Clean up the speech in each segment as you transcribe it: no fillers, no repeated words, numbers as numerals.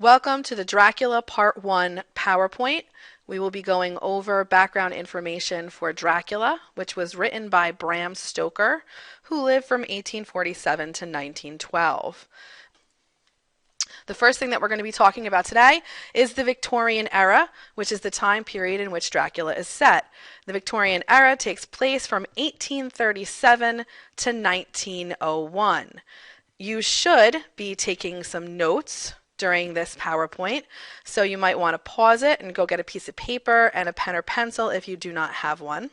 Welcome to the Dracula Part 1 PowerPoint. We will be going over background information for Dracula, which was written by Bram Stoker, who lived from 1847 to 1912. The first thing that we're going to be talking about today is the Victorian era, which is the time period in which Dracula is set. The Victorian era takes place from 1837 to 1901. You should be taking some notes during this PowerPoint, so you might want to pause it and go get a piece of paper and a pen or pencil if you do not have one.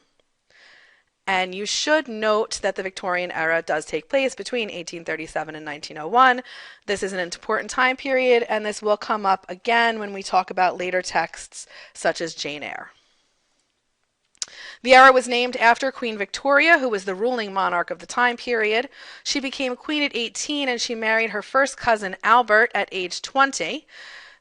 And you should note that the Victorian era does take place between 1837 and 1901. This is an important time period, and this will come up again when we talk about later texts such as Jane Eyre. The era was named after Queen Victoria, who was the ruling monarch of the time period. She became queen at 18 and she married her first cousin Albert at age 20.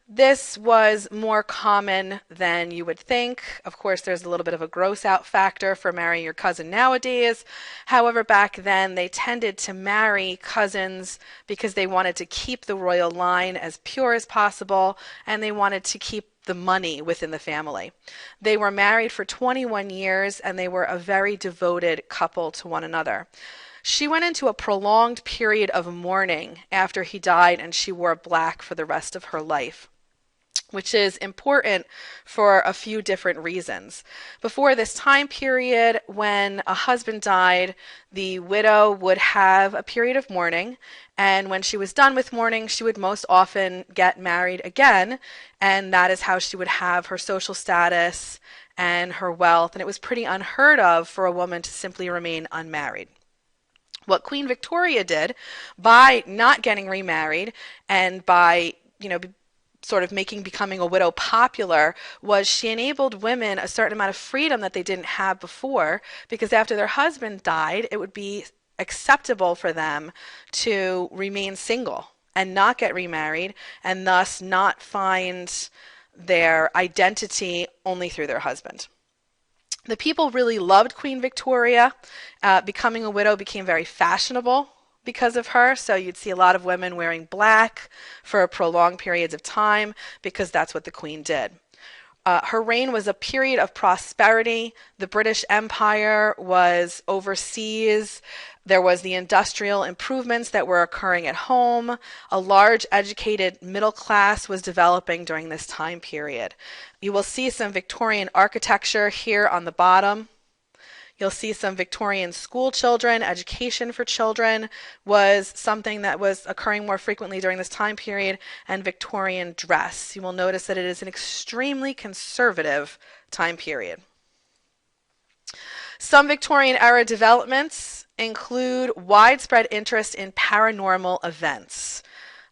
This was more common than you would think. Of course, there's a little bit of a gross out factor for marrying your cousin nowadays. However, back then they tended to marry cousins because they wanted to keep the royal line as pure as possible, and they wanted to keep the money within the family. They were married for 21 years and they were a very devoted couple to one another. She went into a prolonged period of mourning after he died, and she wore black for the rest of her life, which is important for a few different reasons. Before this time period, when a husband died, the widow would have a period of mourning, and when she was done with mourning, she would most often get married again, and that is how she would have her social status and her wealth, and it was pretty unheard of for a woman to simply remain unmarried. What Queen Victoria did by not getting remarried and by, sort of becoming a widow popular, was she enabled women a certain amount of freedom that they didn't have before, because after their husband died, it would be acceptable for them to remain single and not get remarried, and thus not find their identity only through their husband. The people really loved Queen Victoria. Becoming a widow became very fashionable because of her, so you'd see a lot of women wearing black for prolonged periods of time because that's what the Queen did. Her reign was a period of prosperity. The British Empire was overseas. There was the industrial improvements that were occurring at home. A large educated middle class was developing during this time period. You will see some Victorian architecture here on the bottom. You'll see some Victorian school children. Education for children was something that was occurring more frequently during this time period, and Victorian dress. You will notice that it is an extremely conservative time period. Some Victorian era developments include widespread interest in paranormal events.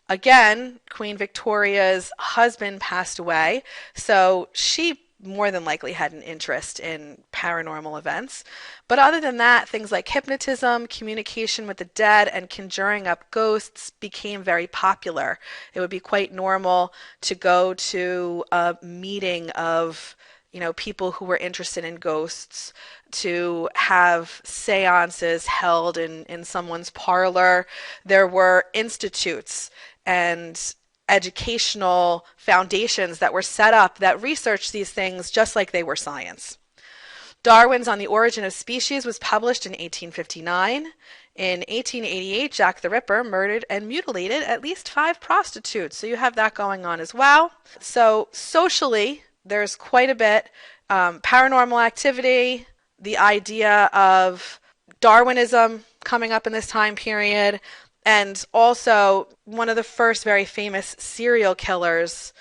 Again, Queen Victoria's husband passed away, so she more than likely had an interest in paranormal events. But other than that, things like hypnotism, communication with the dead, and conjuring up ghosts became very popular. It would be quite normal to go to a meeting of people who were interested in ghosts, to have seances held in someone's parlor. There were institutes and educational foundations that were set up that researched these things just like they were science. Darwin's On the Origin of Species was published in 1859. In 1888, Jack the Ripper murdered and mutilated at least 5 prostitutes, so you have that going on as well. So socially, there's quite a bit. Paranormal activity, the idea of Darwinism coming up in this time period, and also one of the first very famous serial killers,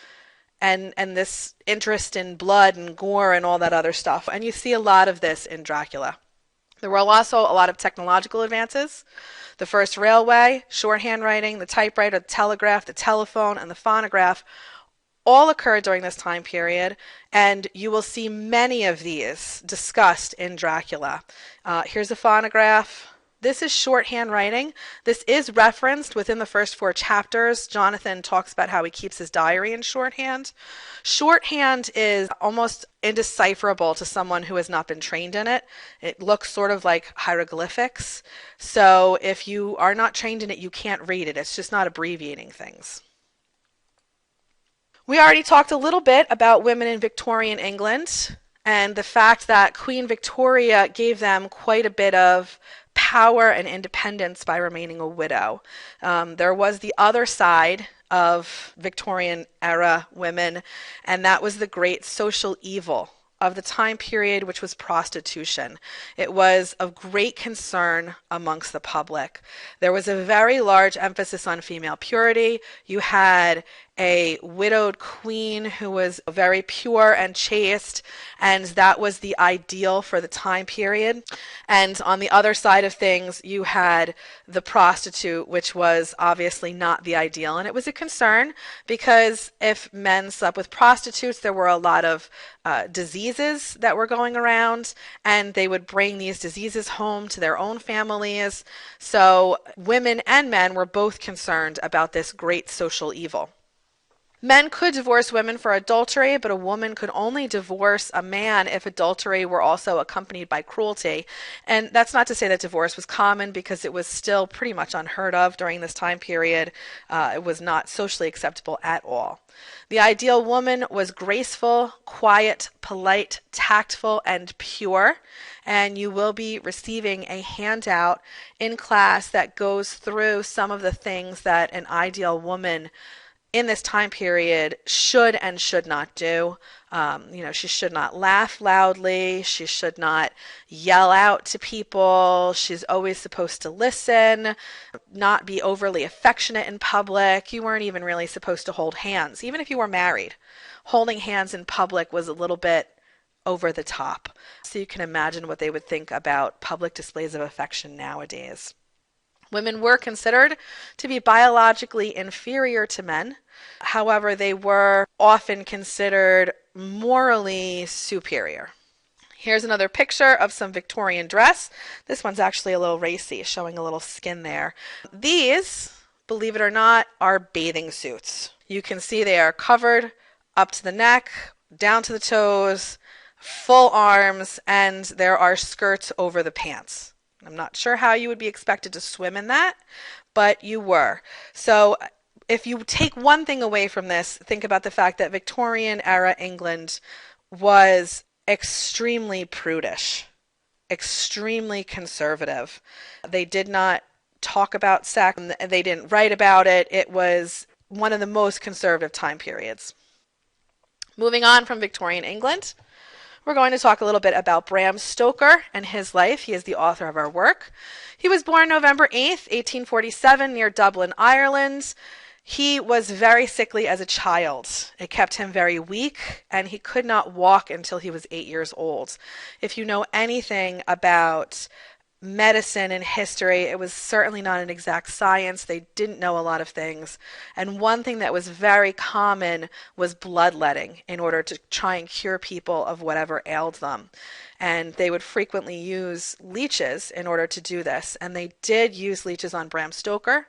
and this interest in blood and gore and all that other stuff. And you see a lot of this in Dracula. There were also a lot of technological advances. The first railway, shorthand writing, the typewriter, the telegraph, the telephone, and the phonograph all occurred during this time period, and you will see many of these discussed in Dracula. Here's a phonograph. This is shorthand writing. This is referenced within the first 4 chapters. Jonathan talks about how he keeps his diary in shorthand. Shorthand is almost indecipherable to someone who has not been trained in it. It looks sort of like hieroglyphics. So if you are not trained in it, you can't read it. It's just not abbreviating things. We already talked a little bit about women in Victorian England and the fact that Queen Victoria gave them quite a bit of power and independence by remaining a widow. There was the other side of Victorian era women, and that was the great social evil of the time period, which was prostitution. It was of great concern amongst the public. There was a very large emphasis on female purity. You had a widowed queen who was very pure and chaste, and that was the ideal for the time period. And on the other side of things, you had the prostitute, which was obviously not the ideal. And it was a concern because if men slept with prostitutes, there were a lot of diseases that were going around, and they would bring these diseases home to their own families. So women and men were both concerned about this great social evil. Men could divorce women for adultery, but a woman could only divorce a man if adultery were also accompanied by cruelty. And that's not to say that divorce was common, because it was still pretty much unheard of during this time period. It was not socially acceptable at all. The ideal woman was graceful, quiet, polite, tactful, and pure. And you will be receiving a handout in class that goes through some of the things that an ideal woman in this time period should and should not do. She should not laugh loudly. She should not yell out to people. She's always supposed to listen, not be overly affectionate in public. You weren't even really supposed to hold hands. Even if you were married, holding hands in public was a little bit over the top. So you can imagine what they would think about public displays of affection nowadays. Women were considered to be biologically inferior to men. However, they were often considered morally superior. Here's another picture of some Victorian dress. This one's actually a little racy, showing a little skin there. These, believe it or not, are bathing suits. You can see they are covered up to the neck, down to the toes, full arms, and there are skirts over the pants. I'm not sure how you would be expected to swim in that, but you were. So if you take one thing away from this, think about the fact that Victorian era England was extremely prudish, extremely conservative. They did not talk about sex, and they didn't write about it. It was one of the most conservative time periods. Moving on from Victorian England, we're going to talk a little bit about Bram Stoker and his life. He is the author of our work. He was born November 8th, 1847, near Dublin, Ireland. He was very sickly as a child. It kept him very weak, and he could not walk until he was 8 years old. If you know anything about medicine and history, it was certainly not an exact science. They didn't know a lot of things. And one thing that was very common was bloodletting in order to try and cure people of whatever ailed them. And they would frequently use leeches in order to do this. And they did use leeches on Bram Stoker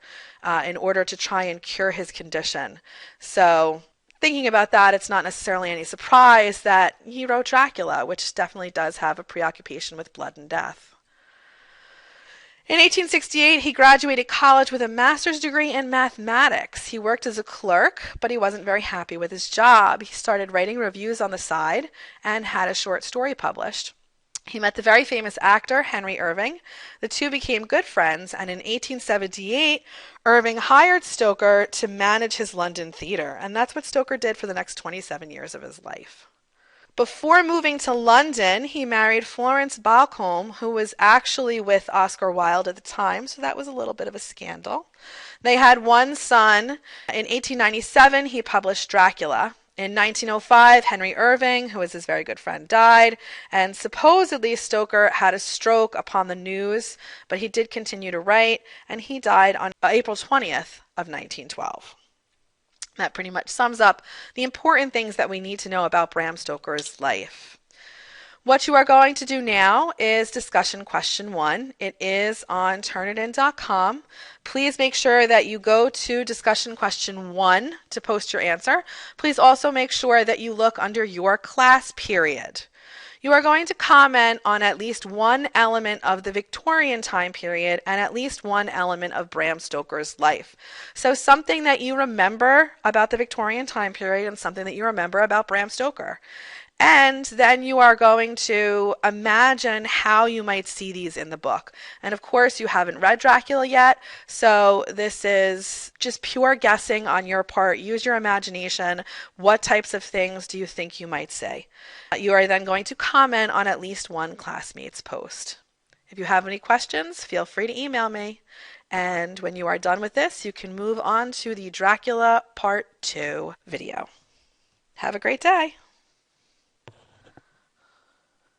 in order to try and cure his condition. So thinking about that, it's not necessarily any surprise that he wrote Dracula, which definitely does have a preoccupation with blood and death. In 1868, he graduated college with a master's degree in mathematics. He worked as a clerk, but he wasn't very happy with his job. He started writing reviews on the side and had a short story published. He met the very famous actor Henry Irving. The two became good friends, and in 1878, Irving hired Stoker to manage his London theater, and that's what Stoker did for the next 27 years of his life. Before moving to London, he married Florence Balcombe, who was actually with Oscar Wilde at the time, so that was a little bit of a scandal. They had one son. In 1897, he published Dracula. In 1905, Henry Irving, who was his very good friend, died, and supposedly Stoker had a stroke upon the news, but he did continue to write, and he died on April 20th of 1912. That pretty much sums up the important things that we need to know about Bram Stoker's life. What you are going to do now is discussion question 1. It is on Turnitin.com. Please make sure that you go to discussion question 1 to post your answer. Please also make sure that you look under your class period. You are going to comment on at least one element of the Victorian time period and at least one element of Bram Stoker's life. So something that you remember about the Victorian time period and something that you remember about Bram Stoker. And then you are going to imagine how you might see these in the book. And of course, you haven't read Dracula yet, so this is just pure guessing on your part. Use your imagination. What types of things do you think you might say? You are then going to comment on at least one classmate's post. If you have any questions, feel free to email me. And when you are done with this, you can move on to the Dracula Part 2 video. Have a great day.